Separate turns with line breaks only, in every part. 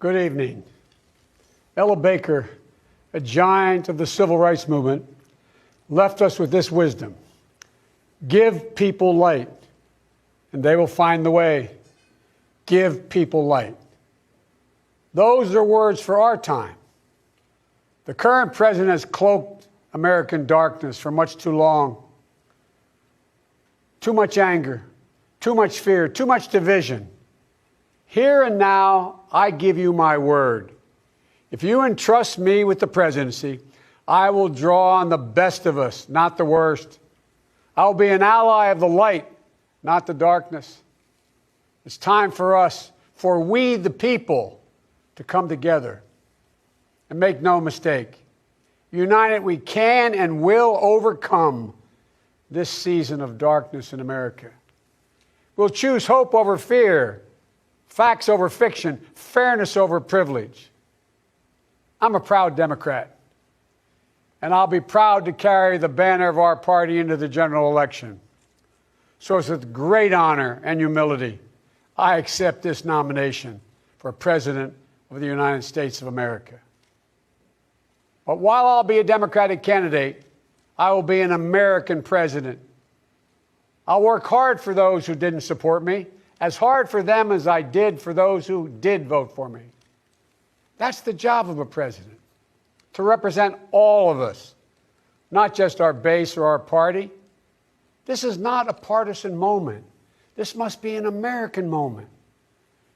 Good evening. Ella Baker, a giant of the civil rights movement, left us with this wisdom: give people light, and they will find the way. Give people light. Those are words for our time. The current president has cloaked American darkness for much too long. Too much anger, too much fear, too much division. Here and now, I give you my word. If you entrust me with the presidency, I will draw on the best of us, not the worst. I will be an ally of the light, not the darkness. It's time for us, for we the people, to come together. And make no mistake, united we can and will overcome this season of darkness in America. We'll choose hope over fear, facts over fiction, fairness over privilege. I'm a proud Democrat, and I'll be proud to carry the banner of our party into the general election. So it's with great honor and humility I accept this nomination for President of the United States of America. But while I'll be a Democratic candidate, I will be an American president. I'll work hard for those who didn't support me, as hard for them as I did for those who did vote for me. That's the job of a president, to represent all of us, not just our base or our party. This is not a partisan moment. This must be an American moment.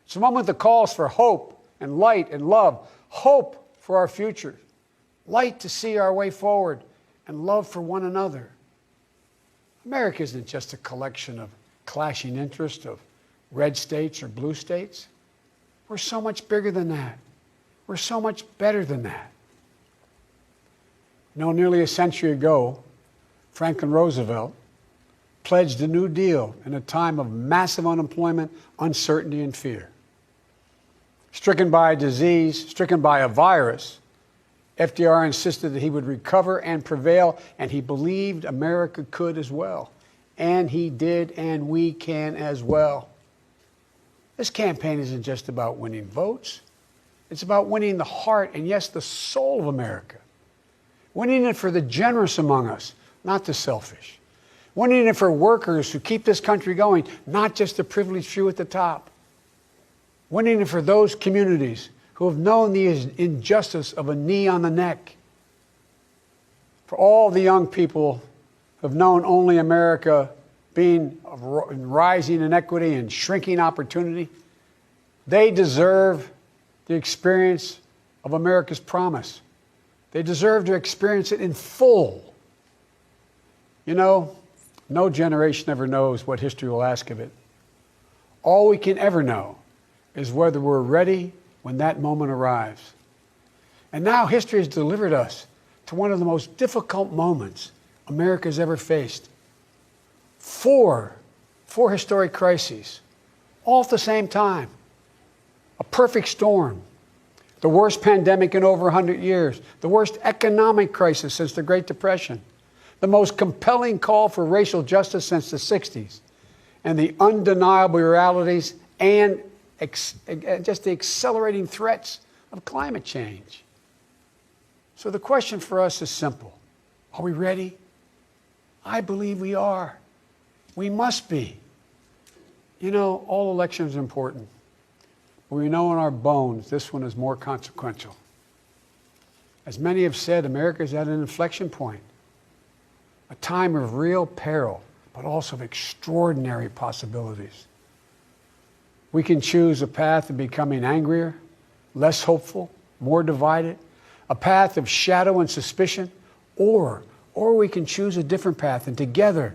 It's a moment that calls for hope and light and love, hope for our future, light to see our way forward, and love for one another. America isn't just a collection of clashing interests of red states or blue states. We're so much bigger than that. We're so much better than that. You know, nearly a century ago, Franklin Roosevelt pledged a New Deal in a time of massive unemployment, uncertainty, and fear. Stricken by a disease, stricken by a virus, FDR insisted that he would recover and prevail, and he believed America could as well. And he did, and we can as well. This campaign isn't just about winning votes. It's about winning the heart and, yes, the soul of America. Winning it for the generous among us, not the selfish. Winning it for workers who keep this country going, not just the privileged few at the top. Winning it for those communities who have known the injustice of a knee on the neck. For all the young people who have known only America being rising inequity and shrinking opportunity. They deserve the experience of America's promise. They deserve to experience it in full. You know, no generation ever knows what history will ask of it. All we can ever know is whether we're ready when that moment arrives. And now history has delivered us to one of the most difficult moments America's ever faced. Four historic crises, all at the same time. A perfect storm. The worst pandemic in over 100 years. The worst economic crisis since the Great Depression. The most compelling call for racial justice since the 60s. And the undeniable realities and just the accelerating threats of climate change. So the question for us is simple. Are we ready? I believe we are. We must be. You know, all elections are important. But we know in our bones this one is more consequential. As many have said, America is at an inflection point. A time of real peril, but also of extraordinary possibilities. We can choose a path of becoming angrier, less hopeful, more divided, a path of shadow and suspicion, or we can choose a different path and together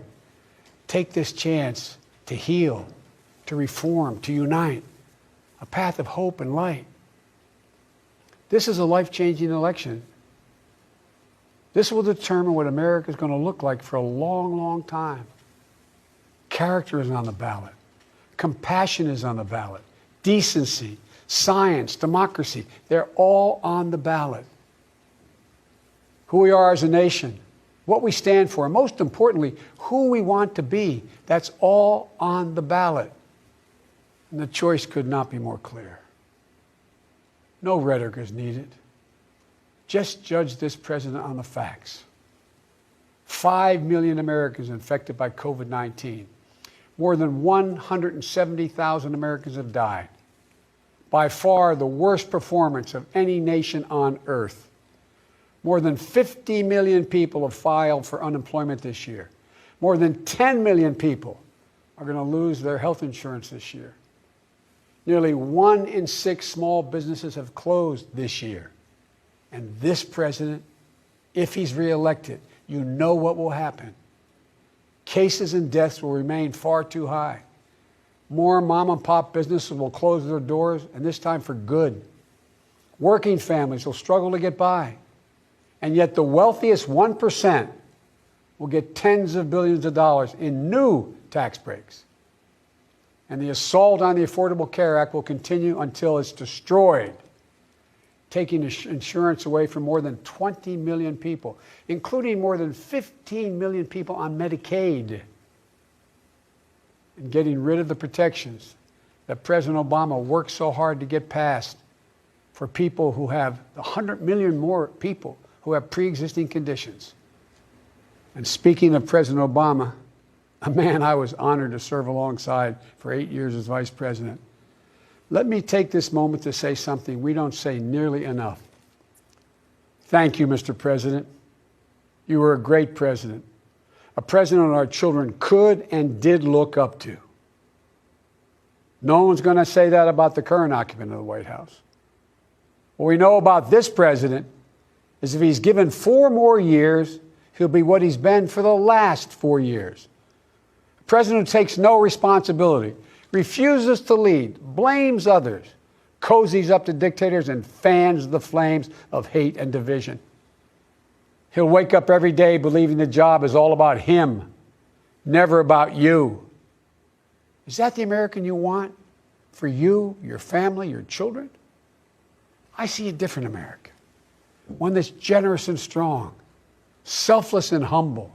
take this chance to heal, to reform, to unite, a path of hope and light. This is a life-changing election. This will determine what America is going to look like for a long, long time. Character is on the ballot. Compassion is on the ballot. Decency, science, democracy, they're all on the ballot. Who we are as a nation, what we stand for, and most importantly, who we want to be, that's all on the ballot. And the choice could not be more clear. No rhetoric is needed. Just judge this president on the facts. 5 million Americans infected by COVID-19. More than 170,000 Americans have died. By far the worst performance of any nation on earth. More than 50 million people have filed for unemployment this year. More than 10 million people are going to lose their health insurance this year. Nearly 1 in 6 small businesses have closed this year. And this president, if he's reelected, you know what will happen. Cases and deaths will remain far too high. More mom and pop businesses will close their doors, and this time for good. Working families will struggle to get by. And yet the wealthiest 1% will get tens of billions of dollars in new tax breaks. And the assault on the Affordable Care Act will continue until it's destroyed, taking insurance away from more than 20 million people, including more than 15 million people on Medicaid, and getting rid of the protections that President Obama worked so hard to get passed for people who have 100 million more people who have pre-existing conditions. And speaking of President Obama, a man I was honored to serve alongside for 8 years as vice president, let me take this moment to say something we don't say nearly enough. Thank you, Mr. President. You were a great president, a president our children could and did look up to. No one's going to say that about the current occupant of the White House. What we know about this president is if he's given 4 more years, he'll be what he's been for the last 4 years. A president who takes no responsibility, refuses to lead, blames others, cozies up to dictators, and fans the flames of hate and division. He'll wake up every day believing the job is all about him, never about you. Is that the American you want for you, your family, your children? I see a different America, one that's generous and strong, selfless and humble.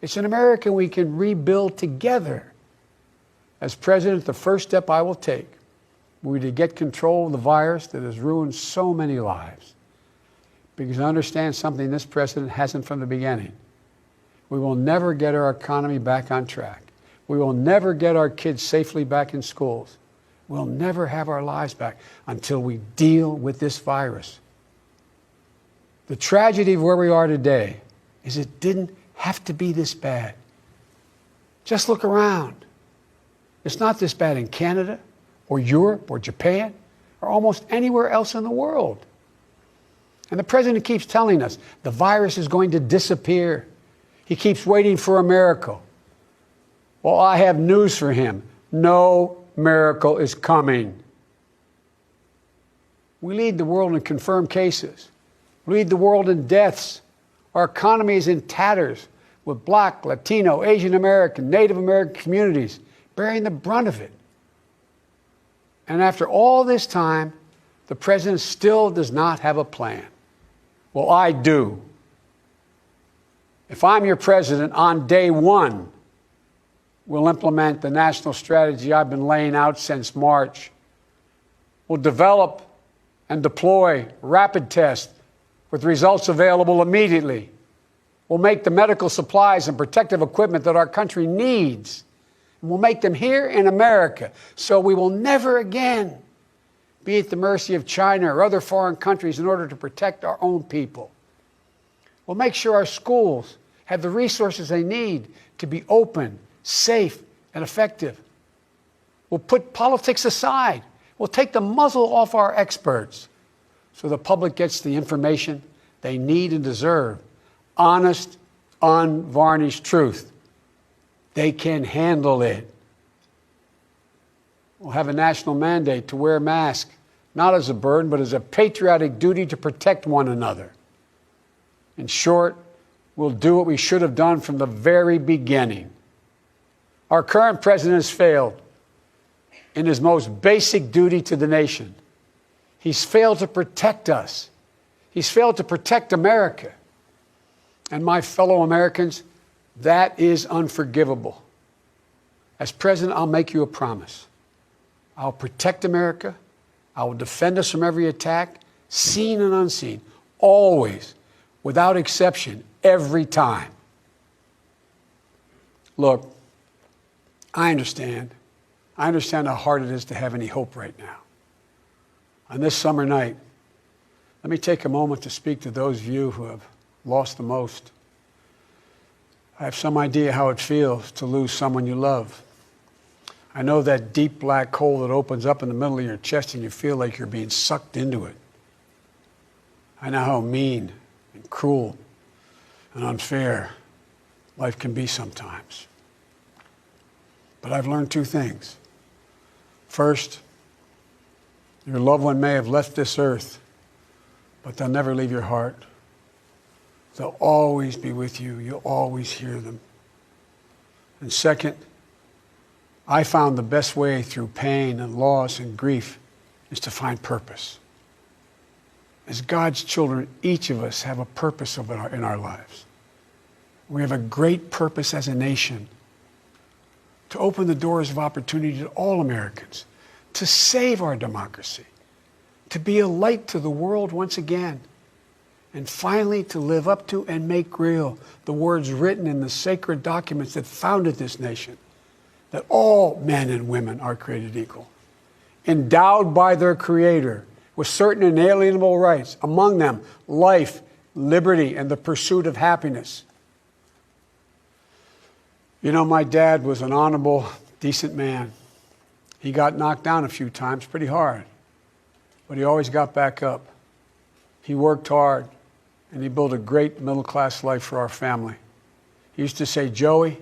It's an America we can rebuild together. As president, the first step I will take will be to get control of the virus that has ruined so many lives. Because I understand something this president hasn't from the beginning. We will never get our economy back on track. We will never get our kids safely back in schools. We'll never have our lives back until we deal with this virus. The tragedy of where we are today is it didn't have to be this bad. Just look around. It's not this bad in Canada or Europe or Japan or almost anywhere else in the world. And the president keeps telling us the virus is going to disappear. He keeps waiting for a miracle. Well, I have news for him. No miracle is coming. We lead the world in confirmed cases. We lead the world in deaths. Our economy is in tatters with Black, Latino, Asian American, Native American communities bearing the brunt of it. And after all this time, the president still does not have a plan. Well, I do. If I'm your president, on day 1, we'll implement the national strategy I've been laying out since March. We'll develop and deploy rapid tests with results available immediately. We'll make the medical supplies and protective equipment that our country needs. And we'll make them here in America, so we will never again be at the mercy of China or other foreign countries in order to protect our own people. We'll make sure our schools have the resources they need to be open, safe, and effective. We'll put politics aside. We'll take the muzzle off our experts so the public gets the information they need and deserve. Honest, unvarnished truth. They can handle it. We'll have a national mandate to wear masks, not as a burden, but as a patriotic duty to protect one another. In short, we'll do what we should have done from the very beginning. Our current president has failed in his most basic duty to the nation. He's failed to protect us. He's failed to protect America. And my fellow Americans, that is unforgivable. As president, I'll make you a promise. I'll protect America. I will defend us from every attack. seen and unseen, always, without exception, every time. Look, I understand. I understand how hard it is to have any hope right now. On this summer night, let me take a moment to speak to those of you who have lost the most. I have some idea how it feels to lose someone you love. I know that deep black hole that opens up in the middle of your chest and you feel like you're being sucked into it. I know how mean and cruel and unfair life can be sometimes. But I've learned two things. First, your loved one may have left this earth, but they'll never leave your heart. They'll always be with you. You'll always hear them. And second, I found the best way through pain and loss and grief is to find purpose. As God's children, each of us have a purpose in our lives. We have a great purpose as a nation to open the doors of opportunity to all Americans, to save our democracy, to be a light to the world once again, and finally to live up to and make real the words written in the sacred documents that founded this nation, that all men and women are created equal, endowed by their Creator with certain inalienable rights, among them life, liberty, and the pursuit of happiness. You know, my dad was an honorable, decent man. He got knocked down a few times pretty hard, but he always got back up. He worked hard, and he built a great middle-class life for our family. He used to say, Joey,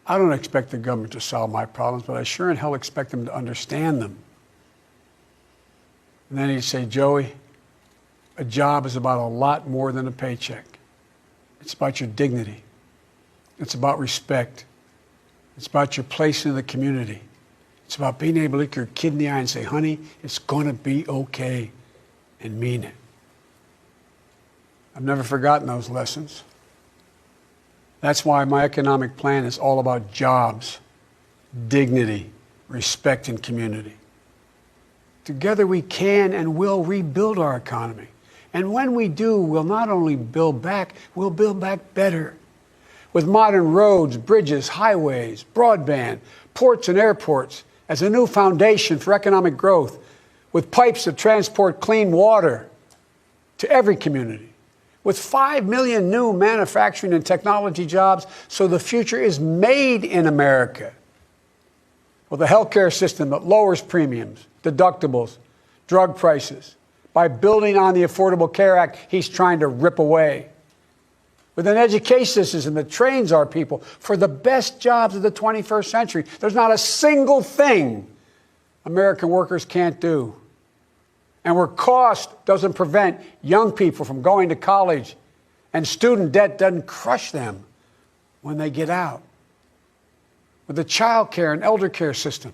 I don't expect the government to solve my problems, but I sure in hell expect them to understand them. And then he'd say, Joey, a job is about a lot more than a paycheck. It's about your dignity. It's about respect. It's about your place in the community. It's about being able to look your kid in the eye and say, honey, it's going to be okay, and mean it. I've never forgotten those lessons. That's why my economic plan is all about jobs, dignity, respect, and community. Together we can and will rebuild our economy. And when we do, we'll not only build back, we'll build back better. With modern roads, bridges, highways, broadband, ports and airports as a new foundation for economic growth, with pipes that transport clean water to every community, with 5 million new manufacturing and technology jobs, so the future is made in America. With a healthcare system that lowers premiums, deductibles, drug prices, by building on the Affordable Care Act he's trying to rip away. With an education system that trains our people for the best jobs of the 21st century. There's not a single thing American workers can't do. And where cost doesn't prevent young people from going to college and student debt doesn't crush them when they get out. With a child care and elder care system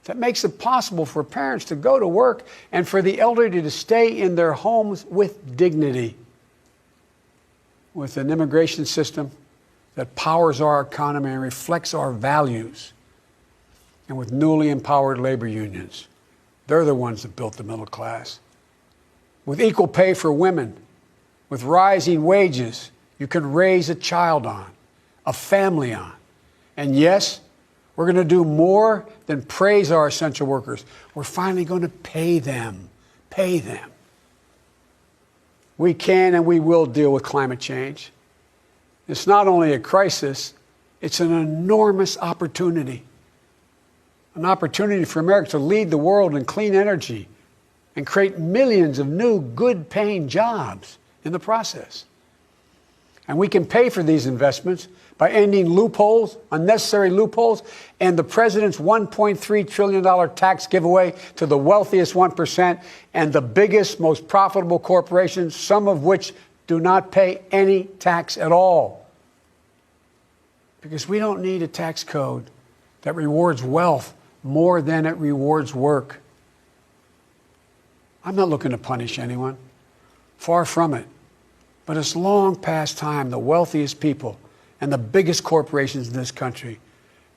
that makes it possible for parents to go to work and for the elderly to stay in their homes with dignity. With an immigration system that powers our economy and reflects our values. And with newly empowered labor unions. They're the ones that built the middle class. With equal pay for women, with rising wages you can raise a child on, a family on. And yes, we're going to do more than praise our essential workers. We're finally going to pay them. Pay them. We can and we will deal with climate change. It's not only a crisis, it's an enormous opportunity. An opportunity for America to lead the world in clean energy and create millions of new, good-paying jobs in the process. And we can pay for these investments by ending loopholes, unnecessary loopholes, and the president's $1.3 trillion tax giveaway to the wealthiest 1% and the biggest, most profitable corporations, some of which do not pay any tax at all. Because we don't need a tax code that rewards wealth more than it rewards work. I'm not looking to punish anyone. Far from it. But it's long past time the wealthiest people and the biggest corporations in this country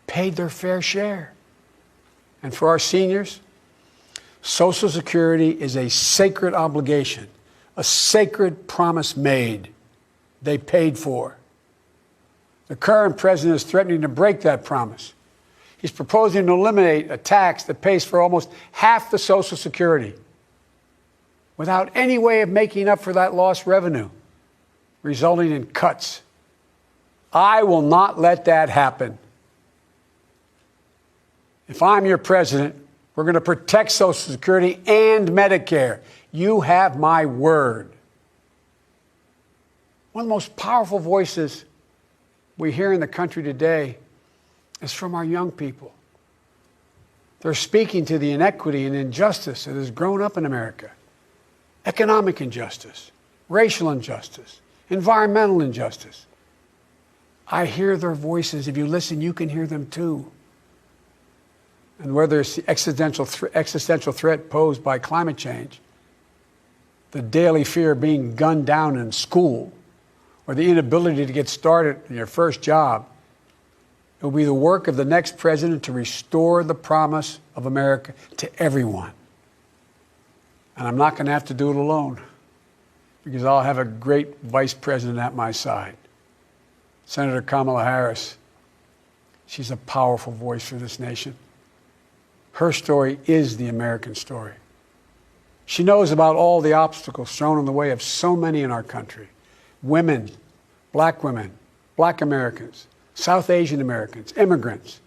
paid their fair share. And for our seniors, Social Security is a sacred obligation, a sacred promise made. They paid for. The current president is threatening to break that promise. He's proposing to eliminate a tax that pays for almost half the Social Security without any way of making up for that lost revenue, resulting in cuts. I will not let that happen. If I'm your president, we're going to protect Social Security and Medicare. You have my word. One of the most powerful voices we hear in the country today is from our young people. They're speaking to the inequity and injustice that has grown up in America. Economic injustice, racial injustice, environmental injustice. I hear their voices. If you listen, you can hear them too. And whether it's the existential threat posed by climate change, the daily fear of being gunned down in school, or the inability to get started in your first job, it will be the work of the next president to restore the promise of America to everyone. And I'm not going to have to do it alone, because I'll have a great vice president at my side. Senator Kamala Harris. She's a powerful voice for this nation. Her story is the American story. She knows about all the obstacles thrown in the way of so many in our country. Women, black Americans, South Asian Americans, immigrants,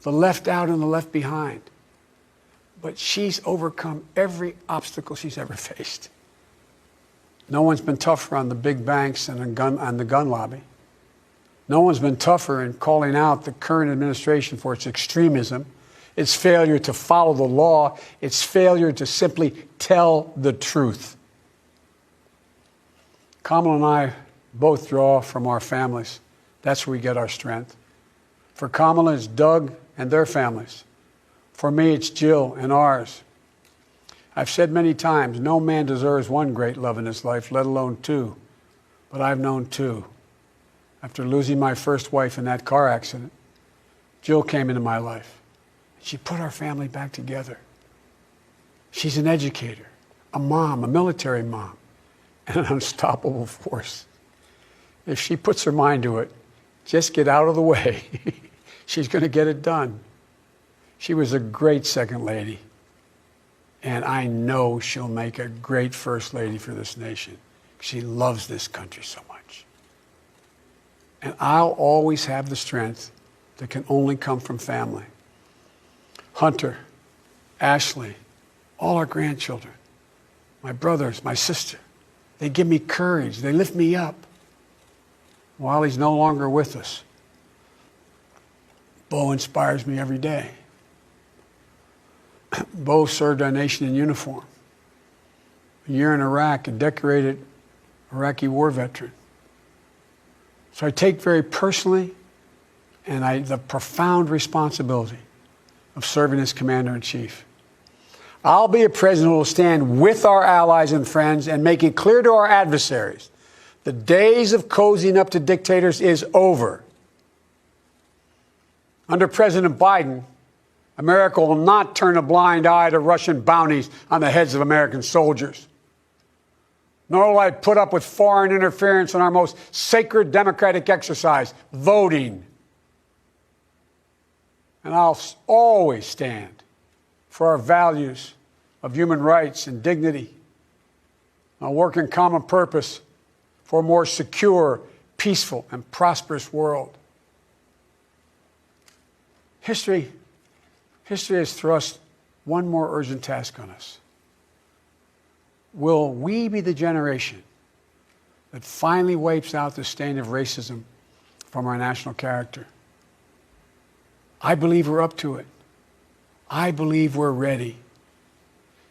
the left out and the left behind. But she's overcome every obstacle she's ever faced. No one's been tougher on the big banks and on the gun lobby. No one's been tougher in calling out the current administration for its extremism, its failure to follow the law, its failure to simply tell the truth. Kamala and I both draw from our families. That's where we get our strength. For Kamala, it's Doug and their families. For me, it's Jill and ours. I've said many times, no man deserves one great love in his life, let alone two. But I've known two. After losing my first wife in that car accident, Jill came into my life. She put our family back together. She's an educator, a mom, a military mom, and an unstoppable force. If she puts her mind to it, just get out of the way. She's going to get it done. She was a great second lady, and I know she'll make a great first lady for this nation. She loves this country so much. And I'll always have the strength that can only come from family. Hunter, Ashley, all our grandchildren, my brothers, my sister, they give me courage. They lift me up. While he's no longer with us, Bo inspires me every day. Bo served our nation in uniform. A year in Iraq, a decorated Iraqi war veteran. So I take very personally the profound responsibility of serving as Commander-in-Chief. I'll be a president who will stand with our allies and friends and make it clear to our adversaries the days of cozying up to dictators is over. Under President Biden, America will not turn a blind eye to Russian bounties on the heads of American soldiers. Nor will I put up with foreign interference in our most sacred democratic exercise, voting. And I'll always stand for our values of human rights and dignity. I'll work in common purpose for a more secure, peaceful, and prosperous world. History has thrust one more urgent task on us. Will we be the generation that finally wipes out the stain of racism from our national character? I believe we're up to it. I believe we're ready.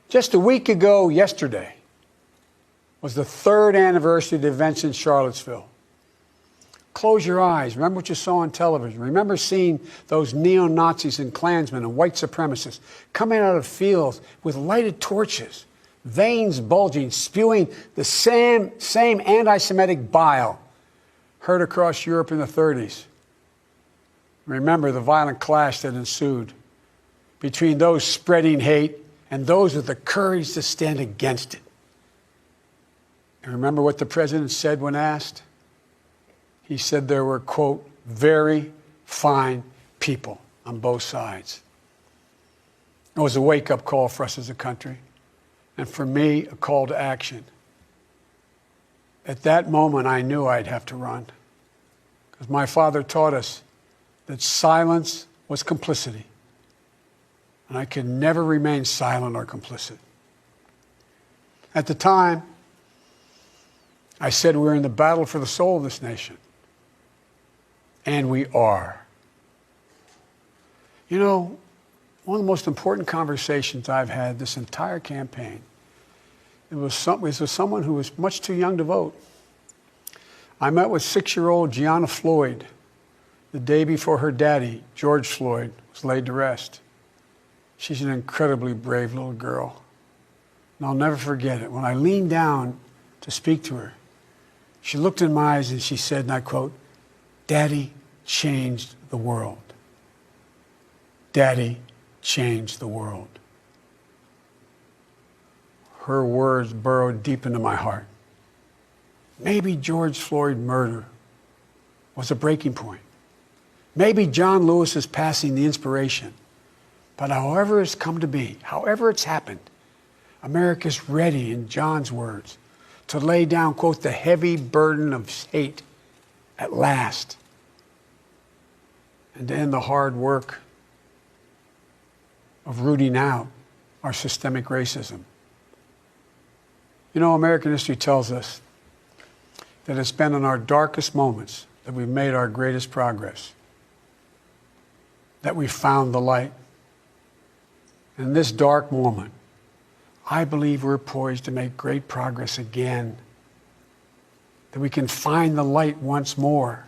Just a week ago yesterday was the third anniversary of the events in Charlottesville. Close your eyes. Remember what you saw on television. Remember seeing those neo-Nazis and Klansmen and white supremacists coming out of fields with lighted torches, veins bulging, spewing the same anti-Semitic bile heard across Europe in the 30s. Remember the violent clash that ensued between those spreading hate and those with the courage to stand against it. And remember what the president said when asked? He said there were, quote, very fine people on both sides. It was a wake-up call for us as a country, and for me, a call to action. At that moment, I knew I'd have to run, because my father taught us that silence was complicity, and I could never remain silent or complicit. At the time, I said we're in the battle for the soul of this nation, and we are. You know, one of the most important conversations I've had this entire campaign, it was with someone who was much too young to vote. I met with 6-year-old Gianna Floyd the day before her daddy, George Floyd, was laid to rest. She's an incredibly brave little girl. And I'll never forget it. When I leaned down to speak to her, she looked in my eyes and she said, and I quote, "Daddy changed the world. Daddy changed the world." Her words burrowed deep into my heart. Maybe George Floyd's murder was a breaking point. Maybe John Lewis's passing the inspiration. But however it's come to be, however it's happened, America's ready, in John's words, to lay down, quote, the heavy burden of hate at last, and to end the hard work of rooting out our systemic racism. You know, American history tells us that it's been in our darkest moments that we've made our greatest progress, that we found the light. In this dark moment, I believe we're poised to make great progress again, that we can find the light once more.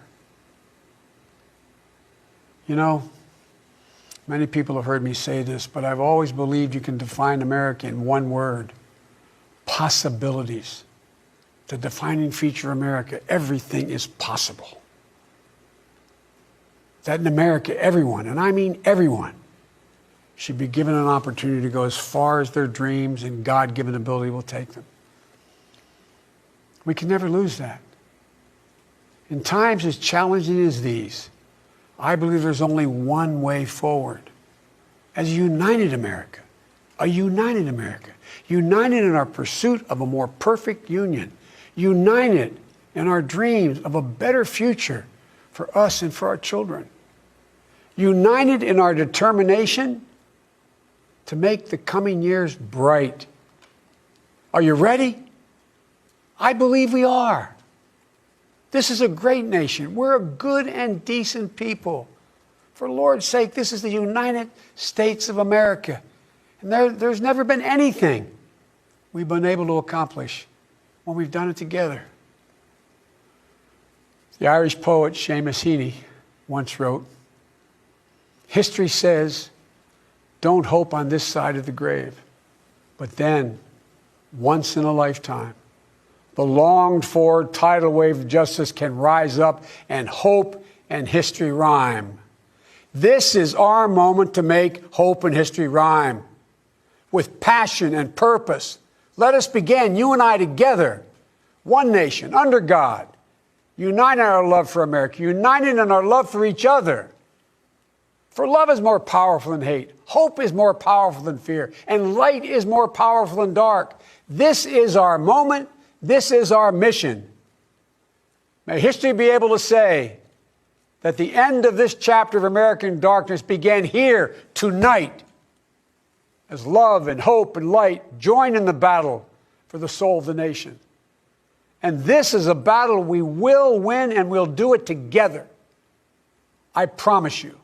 You know, many people have heard me say this, but I've always believed you can define America in one word: possibilities. The defining feature of America: everything is possible. That in America, everyone, and I mean everyone, should be given an opportunity to go as far as their dreams and God-given ability will take them. We can never lose that. In times as challenging as these, I believe there's only one way forward. As a united America, united in our pursuit of a more perfect union, united in our dreams of a better future for us and for our children, united in our determination to make the coming years bright. Are you ready? I believe we are. This is a great nation. We're a good and decent people. For the Lord's sake, this is the United States of America. And there's never been anything we've been able to accomplish when we've done it together. The Irish poet Seamus Heaney once wrote, "History says, don't hope on this side of the grave, but then, once in a lifetime, the longed-for tidal wave of justice can rise up and hope and history rhyme." This is our moment to make hope and history rhyme. With passion and purpose, let us begin, you and I together, one nation, under God, united in our love for America, united in our love for each other. For love is more powerful than hate. Hope is more powerful than fear. And light is more powerful than dark. This is our moment. This is our mission. May history be able to say that the end of this chapter of American darkness began here tonight, as love and hope and light join in the battle for the soul of the nation. And this is a battle we will win, and we'll do it together. I promise you.